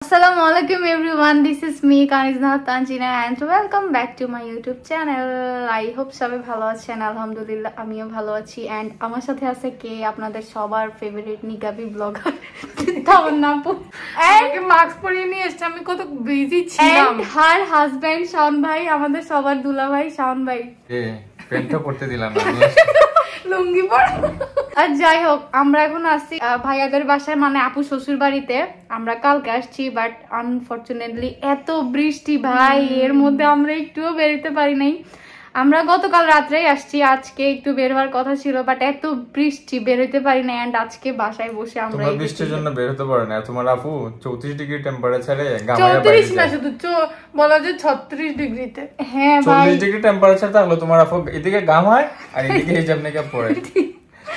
Assalamualaikum everyone, this is me Kanizna Tanjina and welcome back to my YouTube channel. I hope সবাই ভালো আছেন। আলহামদুলিল্লাহ আমিও ভালো আছি and আমার সাথে আছে কে আপনাদের সবার ফেভারিট নিকাবি ব্লগার তামান্না আপু and মাস্ক পরিয়ে নিয়ে এসেছি, আমি কত বিজি ছিলাম। and her husband শাওন ভাই, আমাদের সবার দুলা ভাই শাওন ভাই। প্যান্টটা পরতে দিলাম না, লুঙ্গি পর। আর যাই হোক, আমরা এখন আসছি ভাইয়াদের বাসায়, মানে আপু শ্বশুর বাড়িতে। আমরা কালকে আসছি, বাট আনফরচুনেটলি এত বৃষ্টি ভাই, এর মধ্যে আমরা একটুও বেরোতে পারি নাই। আমরা গতকাল রাত্রেই আসছি, আজকে একটু বের হওয়ার কথা ছিল, বাট এত বৃষ্টি বেরোতে পারি না। এন্ড আজকে বাসায় বসে আমরা বৃষ্টির জন্য বের হতে পারো না। তোমার আপু 34 ডিগ্রি টেম্পারেচারে গামায়া 34 না, শুধু বলা যে 36 ডিগ্রিতে। হ্যাঁ ভাই, 40 ডিগ্রি টেম্পারেচার থাকলো তোমার আপু এদিকে গামায় আর এদিকে হিজাব নিকাব পরে,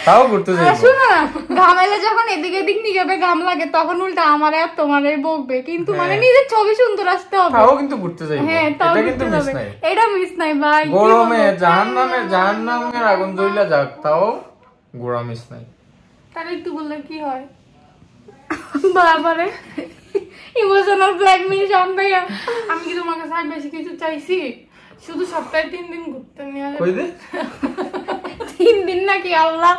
তাও ঘুরতে যাই। শোনো না, ঘামাইলে যখন এদিকে এদিক নিকাবে ঘাম লাগে তখন উল্টা আমারে আর তোমারে বকবে, কিন্তু মানে নিজের ছবি সুন্দর আসতে হবে। তাও কিন্তু ঘুরতে যাই। হ্যাঁ, তাও কিন্তু মিস নাই, এটা মিস নাই ভাই। গরমে জাহান্নামের আগুন জ্বলা যাক, তাও গরম মিস নাই। তাহলে একটু বললে কি হয়? বাবারে ইমোশনাল ব্ল্যাকমেইল শাওন ভাইয়া। আমি কি তোমার কাছে বেশি কিছু চাইছি? শুধু সপ্তাহে 3 দিন ঘুরতে নিয়ে যাবে। কই দে 3 দিন নাকি আল্লাহ,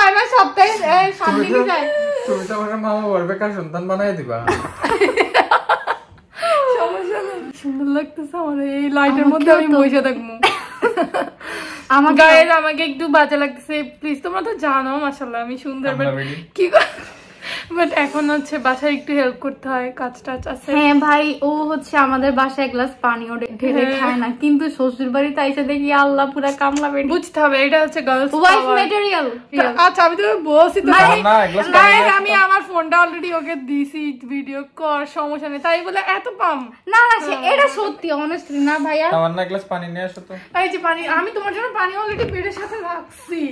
আমার সপ্তাহে 7 দিন যায়। তুমি তো আমার মামা বলবে কার সন্তান বানাই দিবা। সমস্যা নেই, সুন্দর লাগতেছে আমার এই লাইটের মধ্যে আমি বসে থাকবো। আমাকে একটু বাজে লাগতেছে, প্লিজ। তোমরা তো জানো মাশাআল্লাহ আমি সুন্দর, কি বাট এখন হচ্ছে বাসায় একটু হেল্প করতে হয়, কাজ টাজ আছে। হ্যাঁ ভাই, ও হচ্ছে আমাদের বাসায় এক গ্লাস পানিও ঢেলে খায় না, কিন্তু শ্বশুর বাড়িতে আইসা দেখি আল্লাহ পুরা কামলা বেড়ি। বুঝতে হবে এটা হচ্ছে গার্লস ওয়াইফ ম্যাটেরিয়াল। আচ্ছা আমি তো বলছি তো, আমি আমার ফোনটা অলরেডি ওকে দিছি, ভিডিও কর, সমস্যা নেই, তাই বলে এত পাম না না, এটা সত্যি অনেস্টলি না ভাইয়া। আমার না গ্লাস পানি নিয়ে আসো তো। এই যে পানি, আমি তোমার জন্য পানি অলরেডি বেডের সাথে রাখছি।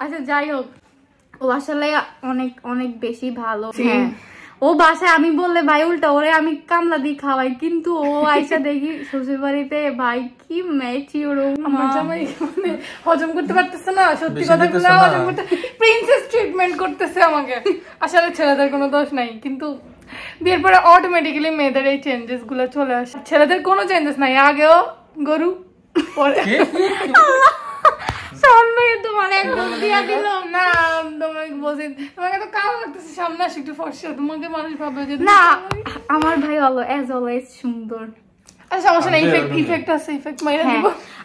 আচ্ছা যাই হোক, ও আসলে অনেক অনেক বেশি ভালো। হ্যাঁ, ও বাসায় আমি বললে ভাই উল্টা ওরে আমি কামলা দিয়ে খাওয়াই, কিন্তু ও আইসা দেখি শ্বশুর বাড়িতে ভাই কি ম্যাচিওর। আমার জামাই মানে হজম করতে পারতেছে না, সত্যি কথা বলে হজম করতে, প্রিন্সেস ট্রিটমেন্ট করতেছে আমাকে। আসলে ছেলেদের কোনো দোষ নাই, কিন্তু বিয়ের পরে অটোমেটিক্যালি মেয়েদের এই চেঞ্জেস গুলো চলে আসে। ছেলেদের কোনো চেঞ্জেস নাই, আগেও গরু পরে আমার ভাই এজ অলওয়েজ সুন্দর।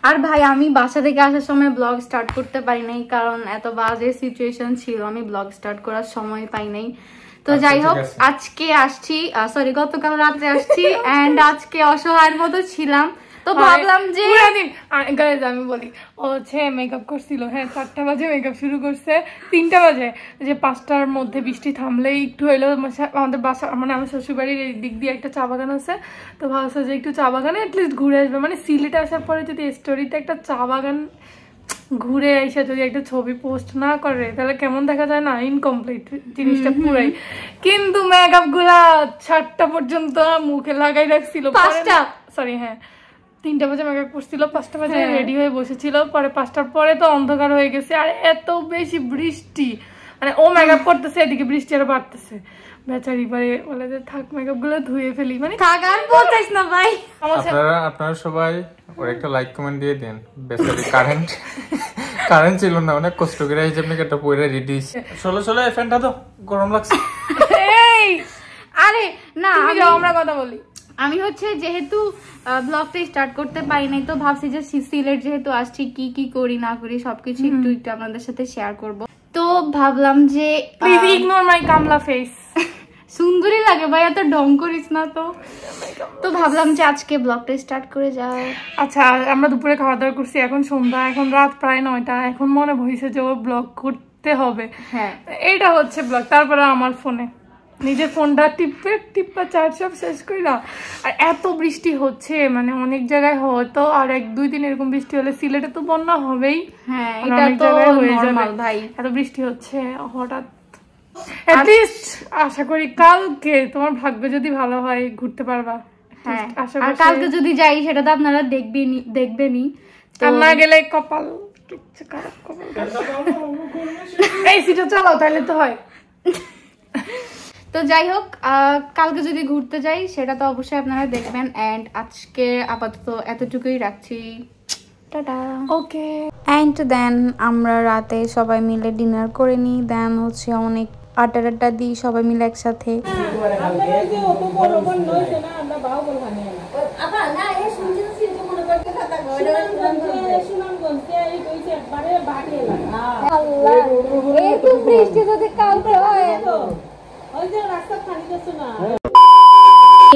আর ভাই আমি বাসা থেকে আসার সময় ব্লগ স্টার্ট করতে পারি নাই, কারণ এত বাজে সিচুয়েশন ছিল, আমি ব্লগ স্টার্ট করার সময় পাই নাই। তো যাই হোক, আজকে আসছি, সরি গতকাল রাত্রে আসছি, এন্ড আজকে অসহায়ের মতো ছিলাম, তো ভাবলাম যে গাইজ আমি বলি, ও হচ্ছে মেকআপ করছিল। হ্যাঁ, 4টা বাজে মেকআপ শুরু করছে, 3টা বাজে, যে 5টার মধ্যে বৃষ্টি থামলেই একটু হইলো আমাদের বাসা, মানে আমার শ্বশুরবাড়ির এই দিক দিয়ে একটা চা বাগান আছে, তো ভাবছে যে একটু চা বাগানে অ্যাটলিস্ট ঘুরে আসবে। মানে সিলেটে আসার পরে যদি স্টোরিতে একটা চা বাগান ঘুরে এসে যদি একটা ছবি পোস্ট না করে তাহলে কেমন দেখা যায় না, ইনকমপ্লিট জিনিসটা পুরাই। কিন্তু মেকআপ গুলা 7টা পর্যন্ত মুখে লাগাই রাখছিল। 5টা, সরি হ্যাঁ 3টা বাজে মেকআপ করছিল, 5টা বাজে রেডি হয়ে বসেছিল, পরে 5টার পরে তো অন্ধকার হয়ে গেছে, আর এত বেশি বৃষ্টি, মানে ও মেকআপ করতেছে এদিকে বৃষ্টি আরো বাড়তেছে। বেচারি পরে বলে যে থাক মেকআপ গুলো ধুয়ে ফেলি, মানে থাক আর বলতেছ না ভাই। আপনারা সবাই ওর একটা লাইক কমেন্ট দিয়ে দেন। বেচারি কারেন্ট ছিল না, অনেক কষ্ট করে হিজাব নিকাবটা পরে রেডি হইছে। চলো ফ্যানটা তো গরম লাগছে। এই আরে না, আমরা কথা বলি। আমি হচ্ছে যেহেতু ব্লগটা স্টার্ট করতে পারি নাই, তো ভাবছি যে সিলেট যেহেতু আসছি, কি কি করি না করি সবকিছু একটু আপনাদের সাথে শেয়ার করব। তো ভাবলাম যে প্লিজ ইগনোর মাই কামলা ফেস। সুন্দরী লাগে ভাই, এত ঢং করিস না। তো ভাবলাম যে আজকে ব্লগটা স্টার্ট করে যাও। আচ্ছা, আমরা দুপুরে খাওয়া দাওয়া করছি, এখন সন্ধ্যা, এখন রাত প্রায় 9টা। এখন মনে হয়েছে যে ও ব্লগ করতে হবে। হ্যাঁ, এইটা হচ্ছে ব্লগ। তারপরে আমার ফোনে নিজের ফোনটা টিপ্পা চার্জ সব শেষ করি না। আর এত বৃষ্টি হচ্ছে, মানে অনেক জায়গায় হয়তো আর 1-2 দিন এরকম বৃষ্টি হলে সিলেটে তো বন্যা হবেই। হ্যাঁ, এটা তো নরমাল ভাই, এত বৃষ্টি হচ্ছে হঠাৎ। এটলিস্ট আশা করি কালকে তোমার ভাগ্য যদি ভালো হয় ঘুরতে পারবা। হ্যাঁ, আর কালকে যদি যাই সেটা তো আপনারা দেখবেনই, আর না গেলে কপাল কিচ্ছু খারাপ খবর এই সিটা চালাও তাহলে তো হয়। তো যাই হোক, কালকে যদি ঘুরতে যাই সেটা তো অবশ্যই আপনারা দেখবেন। এন্ড আজকে আপাতত এতটুকুই রাখছি, টাটা। ওকে। অ্যান্ড দেন আমরা রাতে সবাই মিলে ডিনার করে নিই। দেন হচ্ছে অনেক আড্ডা দিই সবাই মিলে একসাথে।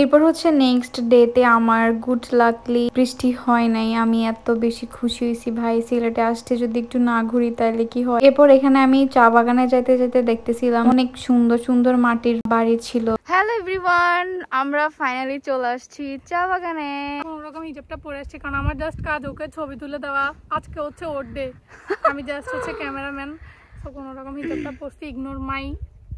এরপর হচ্ছে নেক্সট ডেতে আমার গুড লাকলি বৃষ্টি হয় নাই। আমি এত বেশি খুশি হয়েছি ভাই, সিলেটে আসতে যদি একটু না ঘুরি তাহলে কি হয়। এরপর এখানে আমি চা বাগানে যাইতে যাইতে দেখতেছিলাম অনেক সুন্দর সুন্দর মাটির বাড়ি ছিল। হ্যালো এভরিওয়ান, আমরা ফাইনালি চলে আসছি চা বাগানে। কোনোরকম হিজাবটা পরে আসছি কারণ আমার জাস্ট কাজ ওকে ছবি তুলে দেওয়া। আজকে হচ্ছে ওর ডে, আমি জাস্ট হচ্ছে ক্যামেরাম্যান। তো কোনোরকম হিজাবটা পরছি, ইগনোর মাই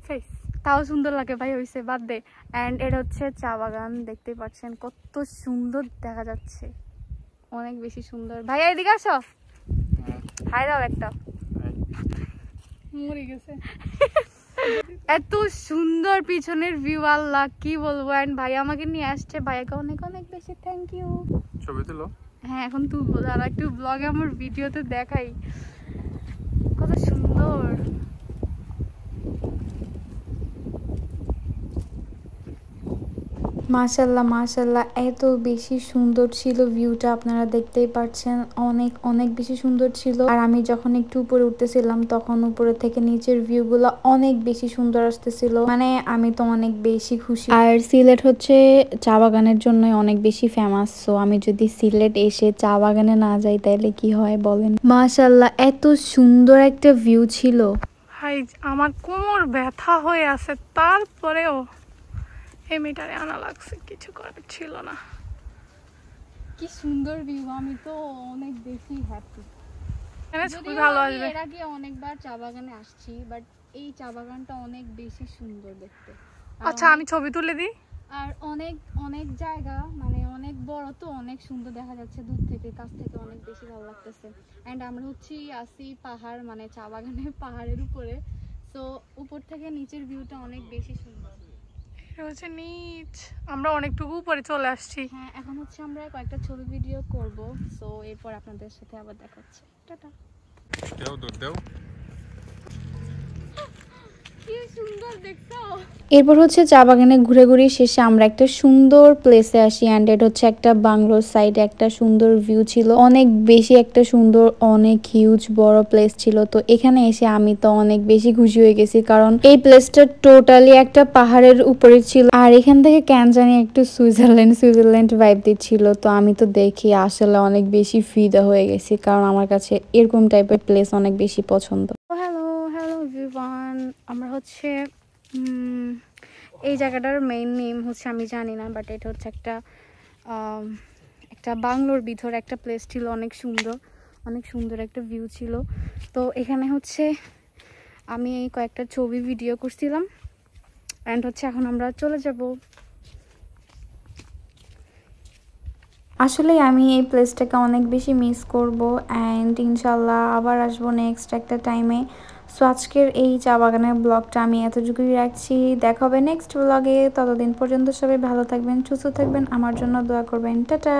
ফেস। তাও সুন্দর লাগে ভাই, হয়েছে বাদ দে। অ্যান্ড এটা হচ্ছে চা বাগান, দেখতে পাচ্ছেন কত সুন্দর দেখা যাচ্ছে, অনেক বেশি সুন্দর। ভাইয়া এদিকে আসো, হাই দাও একটা। মরে গেছে। এত সুন্দর পিছনের ভিউ, আল্লাহ কি বলবো। অ্যান্ড ভাই আমাকে নিয়ে আসছে, ভাইয়াকে অনেক অনেক বেশি থ্যাংক ইউ। ছবি তুলো। হ্যাঁ এখন তুলবো, দাঁড়া একটু ব্লগে আমার ভিডিওতে দেখাই কত সুন্দর। মাশাল্লাহ মাশাল্লাহ, এত বেশি সুন্দর ছিল ভিউটা, আপনারা দেখতেই পাচ্ছেন অনেক অনেক বেশি সুন্দর ছিল। আর আমি যখন একটু উপরে উঠতেছিলাম তখন উপরে থেকে নিচের ভিউ গুলো অনেক বেশি সুন্দর আসতেছিল, মানে আমি তো অনেক বেশি খুশি। আর সিলেট হচ্ছে চা বাগানের জন্য অনেক বেশি ফেমাস, সো আমি যদি সিলেট এসে চা বাগানে না যাই তাহলে কি হয় বলেন। মাশাল্লাহ এত সুন্দর একটা ভিউ ছিল। হাই আমার কোমর ব্যথা হয়ে আছে, তারপরেও এই মেয়েটারে আনা লাগছে, কিছু করার ছিল না। কি সুন্দর ভিউ, আমি তো অনেক বেশি হ্যাপি। ছবি ভালো আসবে। এর আগে অনেকবার চা বাগানে আসছি, বাট এই চা বাগানটা অনেক বেশি সুন্দর দেখতে। আচ্ছা আমি ছবি তুলে দিই। আর অনেক অনেক জায়গা, মানে অনেক বড়, তো অনেক সুন্দর দেখা যাচ্ছে দূর থেকে, কাছ থেকে অনেক বেশি ভালো লাগতেছে। এন্ড আমরা হচ্ছে আসি পাহাড়, মানে চা বাগানের পাহাড়ের উপরে, তো উপর থেকে নিচের ভিউটা অনেক বেশি সুন্দর। হচ্ছে নিচ, আমরা অনেকটুকু উপরে চলে আসছি। হ্যাঁ এখন হচ্ছে আমরা কয়েকটা ছবি ভিডিও করব, সো এরপর আপনাদের সাথে আবার দেখা হচ্ছে, টাটা। দেও দুধ দেও। কি সুন্দর দেখছো। এরপর হচ্ছে চা বাগানে ঘুরে ঘুরে শেষে আমরা একটা সুন্দর প্লেসে আসি। অ্যান্ড এটা হচ্ছে একটা বাংলোর সাইডে একটা সুন্দর ভিউ ছিল, অনেক বেশি একটা সুন্দর, অনেক হিউজ বড় প্লেস ছিল। তো এখানে এসে আমি তো অনেক বেশি খুশি হয়ে গেছি, কারণ এই প্লেসটা টোটালি একটা পাহাড়ের উপরে ছিল। আর এখান থেকে কেন জানি একটু সুইজারল্যান্ড ভাইব দিচ্ছিল। তো আমি তো দেখি আসলে অনেক বেশি ফিদা হয়ে গেছি, কারণ আমার কাছে এরকম টাইপের প্লেস অনেক বেশি পছন্দ। হ্যালো এভরিওয়ান, আমরা হচ্ছে এই জায়গাটার মেইন নেম হচ্ছে আমি জানি না, বাট এটা হচ্ছে একটা বাংলোর ভিতর একটা প্লেস ছিল, অনেক সুন্দর একটা ভিউ ছিল। তো এখানে হচ্ছে আমি কয়েকটা ছবি ভিডিও করছিলাম, অ্যান্ড হচ্ছে এখন আমরা চলে যাব। আসলে আমি এই প্লেসটাকে অনেক বেশি মিস করব, অ্যান্ড ইনশাল্লাহ আবার আসবো নেক্সট একটা টাইমে। সো আজকের এই চা বাগানের ব্লগটা আমি এতটুকুই রাখছি, দেখা হবে নেক্সট ব্লগে। ততদিন পর্যন্ত সবাই ভালো থাকবেন, সুস্থ থাকবেন, আমার জন্য দোয়া করবেন, টাটা।